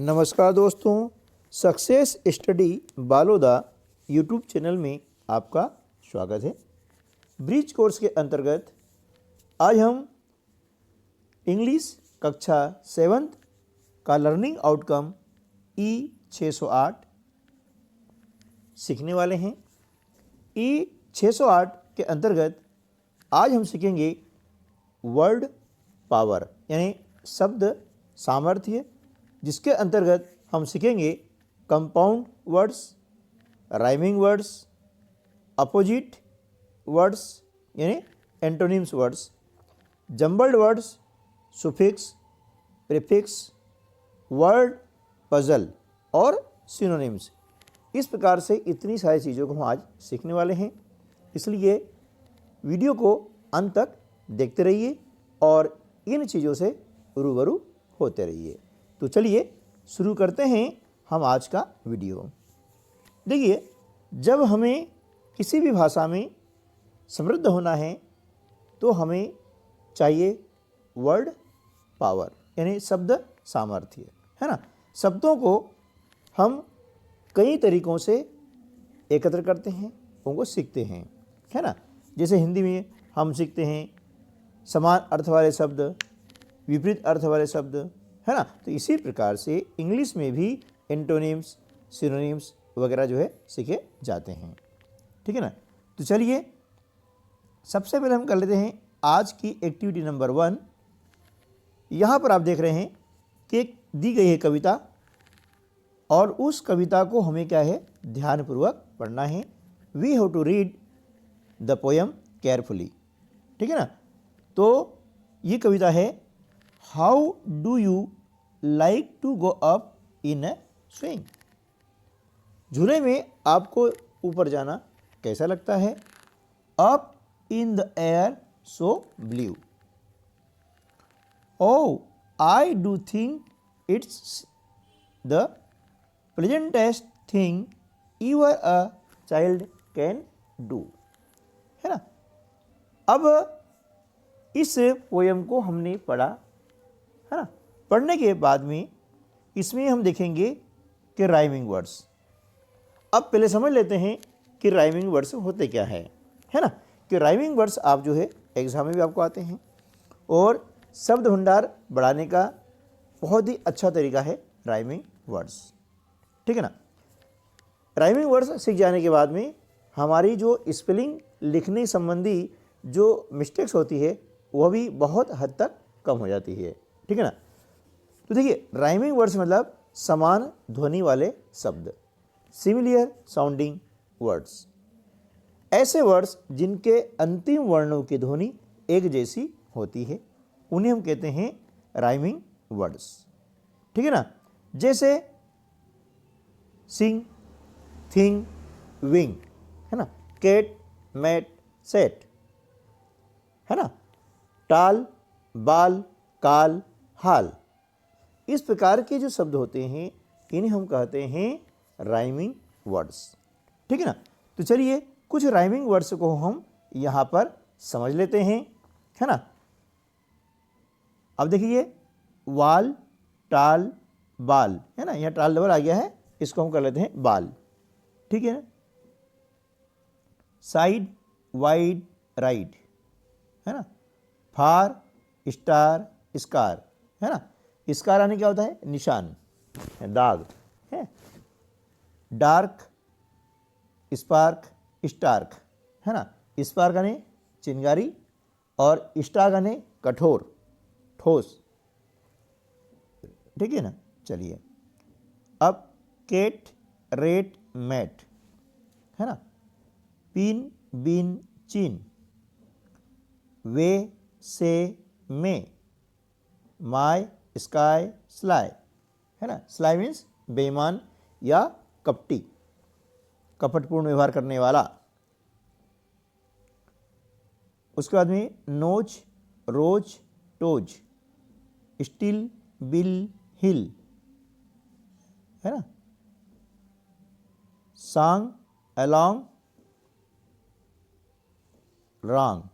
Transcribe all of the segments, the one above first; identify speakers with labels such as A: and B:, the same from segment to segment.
A: नमस्कार दोस्तों, success study Baloda YouTube channel में आपका स्वागत है। ब्रिज कोर्स के अंतर्गत आज हम इंग्लिश कक्षा 7 का लर्निंग आउटकम E608 सीखने वाले हैं। E608 के अंतर्गत आज हम सीखेंगे वर्ड पावर यानी शब्द सामर्थ्य, जिसके अंतर्गत हम सीखेंगे compound words, rhyming words, opposite words यानी antonyms words, jumbled words, suffix, prefix, word puzzle और सिनोनिम्स। इस प्रकार से इतनी सारी चीज़ों को हम आज सीखने वाले हैं, इसलिए वीडियो को अंत तक देखते रहिए और इन चीज़ों से रूबरू होते रहिए। तो चलिए शुरू करते हैं हम आज का वीडियो। देखिए, जब हमें किसी भी भाषा में समृद्ध होना है तो हमें चाहिए वर्ड पावर यानी शब्द सामर्थ्य, है ना। शब्दों को हम कई तरीक़ों से एकत्र करते हैं, उनको सीखते हैं, है ना। जैसे हिंदी में हम सीखते हैं समान अर्थ वाले शब्द, विपरीत अर्थ वाले शब्द, है ना। तो इसी प्रकार से इंग्लिश में भी एंटोनिम्स, सिनोनिम्स वगैरह जो है सीखे जाते हैं, ठीक है ना। तो चलिए सबसे पहले हम कर लेते हैं आज की एक्टिविटी नंबर 1। यहाँ पर आप देख रहे हैं कि एक दी गई है कविता और उस कविता को हमें क्या है ध्यानपूर्वक पढ़ना है। We have to read the poem carefully, ठीक है ना। तो ये कविता है, how do you like to go up in a swing. झूले में आपको ऊपर जाना कैसा लगता है। Up in the air so blue. Oh I do think it's the pleasantest thing ever a child can do, है ना। अब इस पोएम को हमने पढ़ा, है ना। पढ़ने के बाद में इसमें हम देखेंगे कि राइमिंग वर्ड्स। अब पहले समझ लेते हैं कि राइमिंग वर्ड्स होते क्या है ना। कि राइमिंग वर्ड्स आप जो है एग्जाम में भी आपको आते हैं और शब्द भंडार बढ़ाने का बहुत ही अच्छा तरीका है राइमिंग वर्ड्स, ठीक है ना। राइमिंग वर्ड्स सीख जाने के बाद में हमारी जो स्पेलिंग लिखने संबंधी जो मिस्टेक्स होती है वह भी बहुत हद तक कम हो जाती है, ठीक है ना। तो देखिए, राइमिंग वर्ड्स मतलब समान ध्वनि वाले शब्द, सिमिलियर साउंडिंग वर्ड्स। ऐसे वर्ड्स जिनके अंतिम वर्णों की ध्वनि एक जैसी होती है उन्हें हम कहते हैं राइमिंग वर्ड्स, ठीक है ना। जैसे सिंग, थिंग, विंग, है ना। कैट, मैट, सेट, है ना। टाल, बाल, काल, हाल। इस प्रकार के जो शब्द होते हैं इन्हें हम कहते हैं राइमिंग वर्ड्स, ठीक है ना। तो चलिए कुछ राइमिंग वर्ड्स को हम यहाँ पर समझ लेते हैं, है ना। अब देखिए, वाल, टाल, बाल, है ना। यहाँ टाल डबल आ गया है, इसको हम कर लेते हैं बाल, ठीक है ना। साइड, वाइड, राइड, है ना। फार, स्टार, स्कार, है ना। स्कार आने क्या होता है निशान, दाग है। डार्क, स्पार्क, स्टार्क, है ना। स्पार्क आने चिंगारी और स्टार्क आने कठोर, ठोस, ठीक है ना। चलिए अब केट, रेट, मैट, है ना। पिन, बिन, चिन, वे, से, में, माय, स्काई, स्लाई, है ना। स्लाई मीन्स बेईमान या कपटी, कपटपूर्ण व्यवहार करने वाला। उसके बाद में नोच, रोज, टोज, स्टिल, बिल, हिल, है ना। सांग, along, wrong,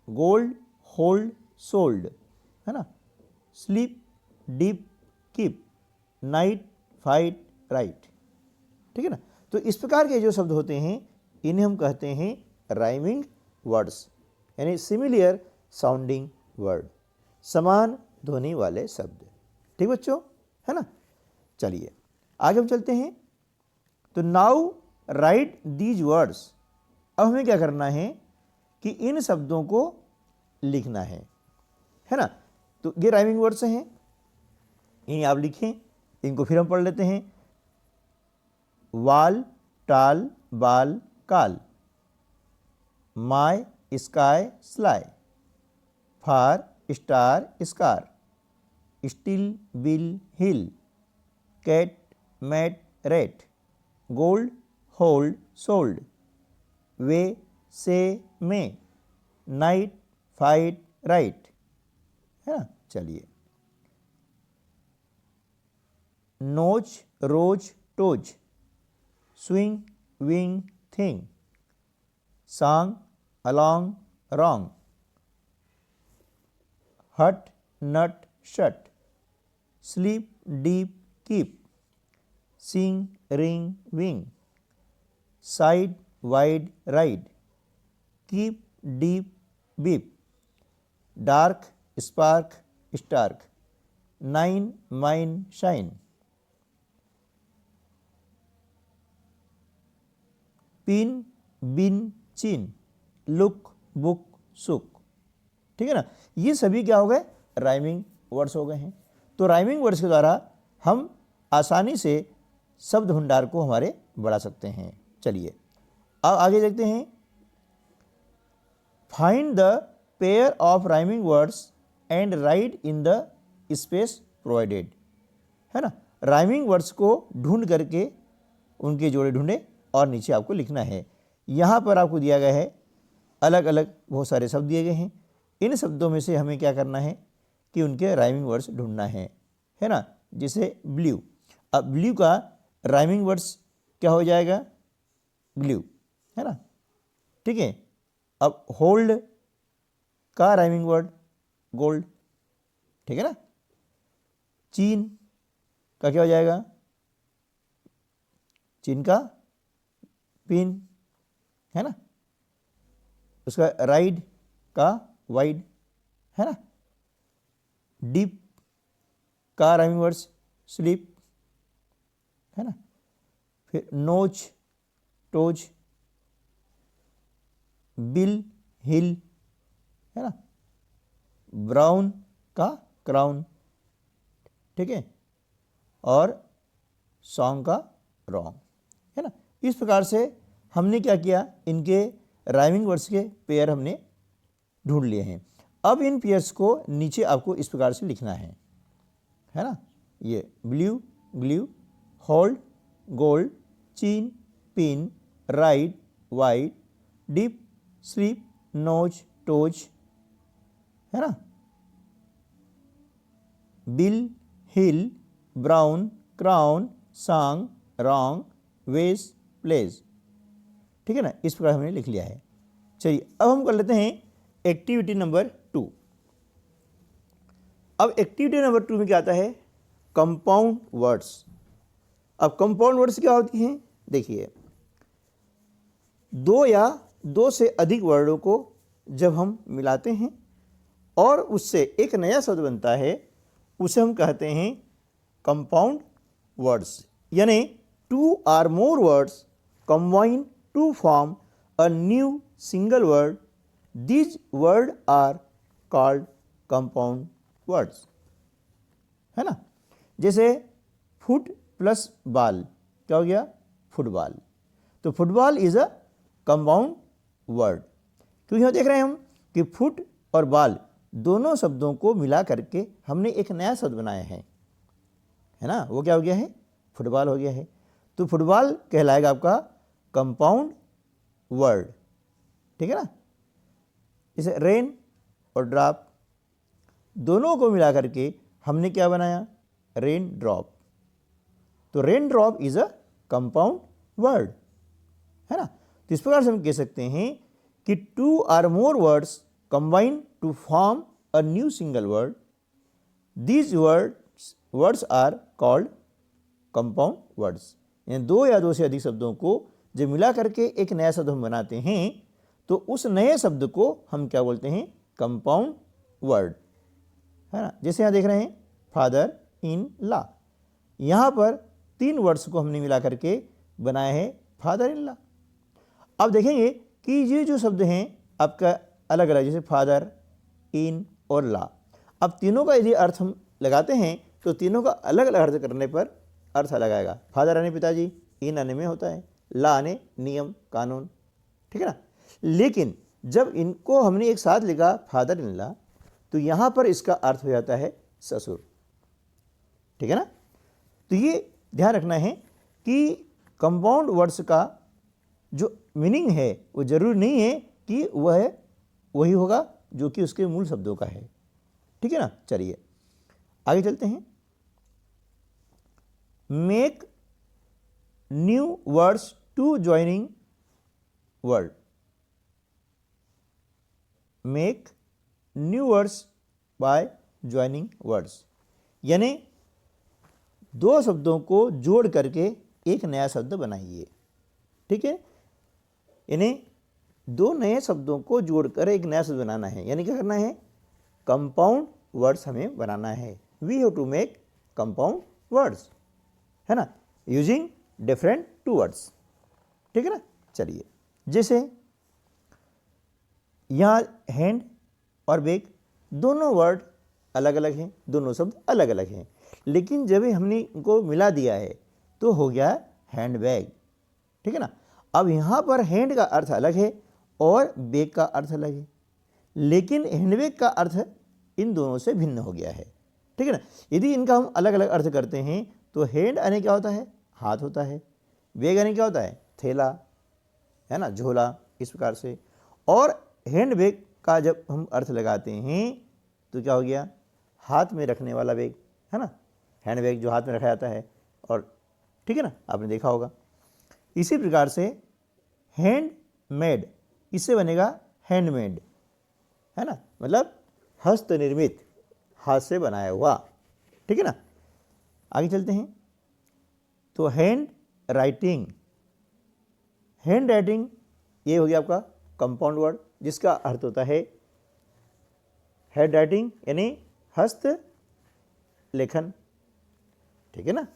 A: gold, hold, sold, है ना। Sleep, deep, keep, night, fight, right. ठीक है ना। तो इस प्रकार के जो शब्द होते हैं इन्हें हम कहते हैं राइमिंग वर्ड्स, यानी सिमिलियर साउंडिंग वर्ड, समान ध्वनि वाले शब्द। ठीक बच्चों, है ना। चलिए आगे हम चलते हैं। तो नाउ राइट दीज वर्ड्स, अब हमें क्या करना है कि इन शब्दों को लिखना है ना। तो ये राइमिंग वर्ड्स हैं, इन्हें आप लिखें। इनको फिर हम पढ़ लेते हैं। वाल, tall, ball, call, my, sky, sly, far, star, scar, still, bill, hill, cat, mat, rate, gold, hold, sold, way, say, may, night, fight, right, है ना। चलिए, notch, rose, toes, swing, wing, thing, song, along, wrong, hut, nut, shut, sleep, deep, keep, sing, ring, wing, side, wide, ride, keep, deep, beep, dark, spark, stark, nine, mine, shine, pin, bin, chin, look, book, सुक। ठीक है ना। ये सभी क्या हो गए, rhyming words हो गए हैं। तो राइमिंग वर्ड्स के द्वारा हम आसानी से शब्द भंडार को हमारे बढ़ा सकते हैं। चलिए अब आगे देखते हैं। Find the pair of rhyming words and right in the space provided, है ना। राइमिंग वर्ड्स को ढूंढ करके उनके जोड़े ढूंढे और नीचे आपको लिखना है। यहाँ पर आपको दिया गया है अलग अलग बहुत सारे शब्द दिए गए हैं। इन शब्दों में से हमें क्या करना है कि उनके राइमिंग वर्ड्स ढूंढना है ना। जैसे ब्लू, अब ब्लू का राइमिंग वर्ड्स क्या हो जाएगा, ब्लू, है ना। ठीक है। अब होल्ड का राइमिंग वर्ड गोल्ड, ठीक है ना। चीन का क्या हो जाएगा, चीन का पिन, है ना। उसका राइड का वाइड, है ना। डीप का राइमिंग वर्ड्स स्लीप, है ना। फिर नोच, टोज, बिल, हिल, है ना। ब्राउन का क्राउन, ठीक है। और सॉन्ग का रॉन्ग, है ना। इस प्रकार से हमने क्या किया, इनके राइमिंग वर्ड्स के पेयर हमने ढूंढ लिए हैं। अब इन पेयर्स को नीचे आपको इस प्रकार से लिखना है ना। ये blue, glue, hold, gold, chin, pin, ride, wide, deep, sleep, notch, toes, है ना। Bill, hill, brown, crown, song, wrong, wedge, pledge, ठीक है ना। इस प्रकार हमने लिख लिया है। चलिए अब हम कर लेते हैं एक्टिविटी नंबर 2। अब एक्टिविटी नंबर 2 में क्या आता है, कंपाउंड वर्ड्स। अब कंपाउंड वर्ड्स क्या होती हैं, देखिए, दो या दो से अधिक वर्डों को जब हम मिलाते हैं और उससे एक नया शब्द बनता है, उसे हम कहते हैं कंपाउंड वर्ड्स। यानी 2 or more words combine to form a new single word. These words are called compound words, है ना। जैसे फुट प्लस बॉल क्या हो गया, फुटबॉल। तो football is a compound word, क्योंकि यहाँ देख रहे हैं हम कि फुट और बॉल दोनों शब्दों को मिला करके हमने एक नया शब्द बनाया है ना। वो क्या हो गया है, फुटबॉल हो गया है। तो फुटबॉल कहलाएगा आपका कंपाउंड वर्ड, ठीक है ना। जैसे रेन और ड्रॉप दोनों को मिला करके हमने क्या बनाया, रेन ड्रॉप। तो rain drop is a compound word, है ना। तो इस प्रकार से हम कह सकते हैं कि 2 or more words combine to form a new single word. These words are called compound words, यानी दो या दो से अधिक शब्दों को जब मिला करके एक नया शब्द हम बनाते हैं तो उस नए शब्द को हम क्या बोलते हैं, कंपाउंड वर्ड, है ना। जैसे यहाँ देख रहे हैं फादर इन लॉ, यहाँ पर 3 वर्ड्स को हमने मिला करके बनाया है फादर इन लॉ। अब देखेंगे कि ये जो शब्द हैं आपका अलग अलग, जैसे फादर, इन और ला, अब तीनों का यदि अर्थ हम लगाते हैं तो तीनों का अलग अलग अर्थ करने पर अर्थ अलग आएगा। फादर आने पिताजी, इन आने में होता है, ला आने नियम कानून, ठीक है ना। लेकिन जब इनको हमने एक साथ लिखा फादर इन लॉ तो यहाँ पर इसका अर्थ हो जाता है ससुर, ठीक है ना। तो ये ध्यान रखना है कि कंपाउंड वर्ड्स का जो मीनिंग है वो जरूरी नहीं है कि वह वही होगा जो कि उसके मूल शब्दों का है, ठीक है ना। चलिए आगे चलते हैं। Make new words to joining word, make new words by joining words, यानी दो शब्दों को जोड़ करके एक नया शब्द बनाइए, ठीक है। यानी दो नए शब्दों को जोड़कर एक नया शब्द बनाना है, यानी क्या करना है, कंपाउंड वर्ड्स हमें बनाना है। We have to make compound words, है ना, यूजिंग डिफरेंट टू वर्ड्स, ठीक है ना। चलिए जैसे यहाँ हैंड और बैग दोनों वर्ड अलग अलग हैं, दोनों शब्द अलग अलग हैं, लेकिन जब हमने इनको मिला दिया है तो हो गया हैंड बैग, ठीक है ना। अब यहाँ पर हैंड का अर्थ अलग है और बैग का अर्थ अलग है, लेकिन हैंडबैग का अर्थ इन दोनों से भिन्न हो गया है, ठीक है ना। यदि इनका हम अलग अलग अर्थ करते हैं तो हैंड आने क्या होता है, हाथ होता है, बैग आने क्या होता है, थैला, है ना, झोला, इस प्रकार से। और हैंड बैग का जब हम अर्थ लगाते हैं तो क्या हो गया, हाथ में रखने वाला बैग, है ना, हैंड बैग जो हाथ में रखा जाता है, और ठीक है ना, आपने देखा होगा। इसी प्रकार से हैंड मेड, इससे बनेगा हैंडमेड, है ना, मतलब हस्त निर्मित, हाथ से बनाया हुआ, ठीक है ना। आगे चलते हैं तो हैंड राइटिंग, हैंड राइटिंग ये हो गया आपका कंपाउंड वर्ड जिसका अर्थ होता है हैंड राइटिंग यानी हस्त लेखन, ठीक है ना,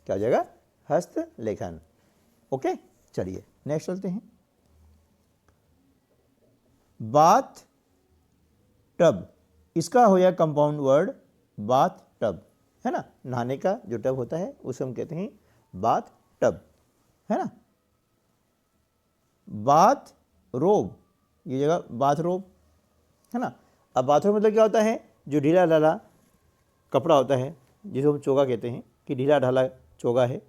A: क्या हो जाएगा, हस्त लेखन। ओके, चलिए नेक्स्ट चलते हैं। बाथ टब, इसका हो गया कंपाउंड वर्ड बाथ टब, है ना, नहाने का जो टब होता है उसे हम कहते हैं बाथ टब, है ना। बाथ रोब, ये जगह बाथ रोब, है ना। अब बाथरूम मतलब क्या होता है, जो ढीला ढाला कपड़ा होता है जिसे हम चोगा कहते हैं, कि ढीला ढाला चोगा है,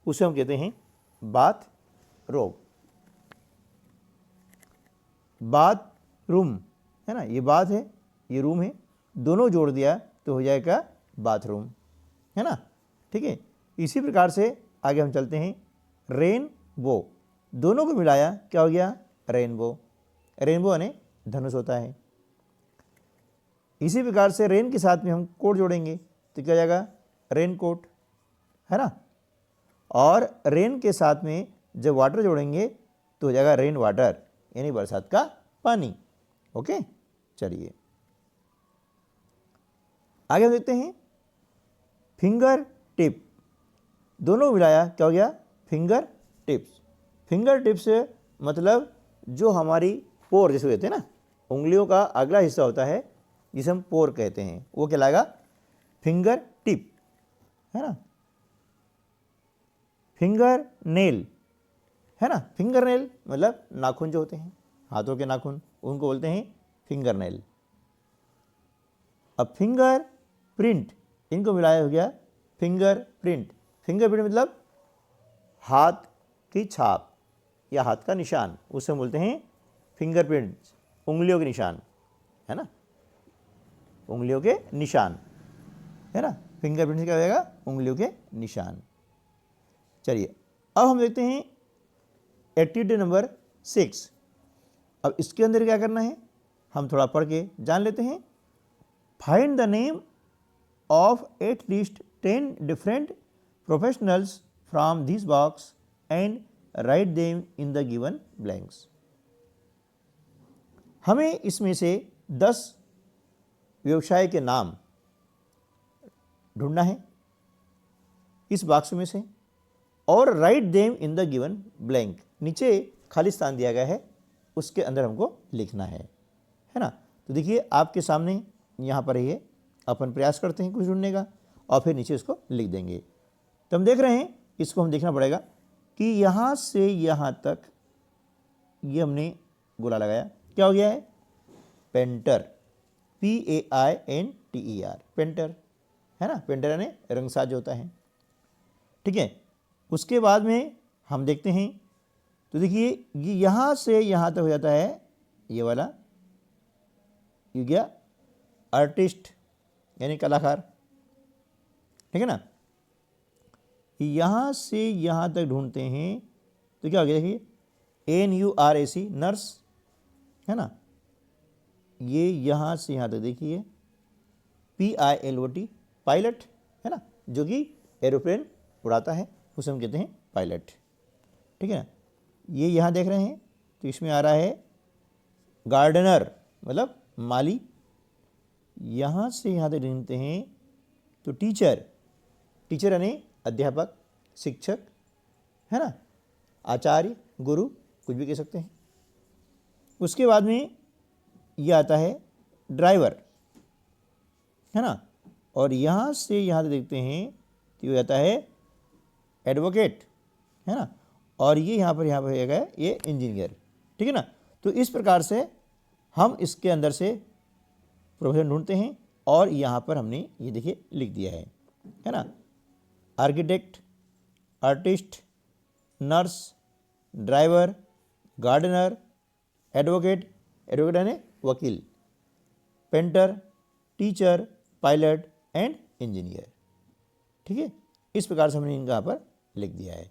A: उसे हम कहते हैं बाथ रोब। बाथ रूम, है ना, ये बाथ है ये रूम है, दोनों जोड़ दिया तो हो जाएगा बाथरूम, है ना, ठीक है। इसी प्रकार से आगे हम चलते हैं। रेनबो, दोनों को मिलाया क्या हो गया, रेनबो, रेनबो यानी धनुष होता है। इसी प्रकार से रेन के साथ में हम कोट जोड़ेंगे तो क्या हो जाएगा, रेन कोट, है ना। और रेन के साथ में जब वाटर जोड़ेंगे तो हो जाएगा रेन वाटर यानी बरसात का पानी। ओके, चलिए आगे हम देखते हैं। फिंगर टिप, दोनों मिलाया क्या हो गया, फिंगर टिप्स। फिंगर टिप्स मतलब जो हमारी पोर जैसे कहते हैं ना, उंगलियों का अगला हिस्सा होता है जिसे हम पोर कहते हैं, वो कहलाएगा फिंगर टिप, है ना। फिंगर नेल, है ना, फिंगर नेल मतलब नाखून जो होते हैं, हाथों के नाखून, उनको बोलते हैं फिंगर नेल। अब फिंगर प्रिंट, इनको मिलाया हो गया फिंगर प्रिंट। फिंगर प्रिंट मतलब हाथ की छाप या हाथ का निशान, उसे हम बोलते हैं फिंगर प्रिंट, उंगलियों के निशान, है ना, उंगलियों के निशान, है ना। फिंगर प्रिंट क्या हो जाएगा, उंगलियों के निशान। चलिए अब हम देखते हैं एक्टिविटी नंबर 6। अब इसके अंदर क्या करना है, हम थोड़ा पढ़ के जान लेते हैं। Find the name of at least 10 different professionals from this box and write them in the given blanks. हमें इसमें से 10 व्यवसाय के नाम ढूंढना है इस बॉक्स में से और write them in the given blank, नीचे खाली स्थान दिया गया है उसके अंदर हमको लिखना है ना। तो देखिए आपके सामने यहाँ पर ये अपन प्रयास करते हैं कुछ ढूंढने का और फिर नीचे इसको लिख देंगे। तो हम देख रहे हैं, इसको हम देखना पड़ेगा कि यहाँ से यहाँ तक ये हमने गोला लगाया, क्या हो गया है? पेंटर, PAINTER, पेंटर है ना। पेंटर यानी रंगसाज होता है, ठीक है। उसके बाद में हम देखते हैं, तो देखिए ये यहाँ से यहाँ तक हो जाता है ये वाला, ये गया आर्टिस्ट यानी कलाकार, ठीक है ना। यहाँ से यहाँ तक ढूंढते हैं तो क्या हो गया? देखिए NURAC, नर्स है ना। ये यहाँ से यहाँ तक देखिए PILOT, पायलट है ना, जो कि एरोप्लेन उड़ाता है उसे हम कहते हैं पायलट, ठीक है ना। ये यहाँ देख रहे हैं तो इसमें आ रहा है गार्डनर मतलब माली। यहाँ से यहाँ तक ढूंढते हैं तो टीचर, टीचर यानी अध्यापक, शिक्षक है ना, आचार्य, गुरु, कुछ भी कह सकते हैं। उसके बाद में ये आता है ड्राइवर है ना, और यहाँ से यहाँ तक देखते हैं तो ये आता है एडवोकेट है ना, और ये यहाँ पर है ये इंजीनियर, ठीक है ना। तो इस प्रकार से हम इसके अंदर से प्रोफेशन ढूंढते हैं और यहाँ पर हमने ये देखिए लिख दिया है ना। Architect, artist, nurse, driver, gardener, advocate, advocate यानी वकील, painter, teacher, pilot and engineer, ठीक है। इस प्रकार से हमने इनका यहाँ पर लिख दिया है।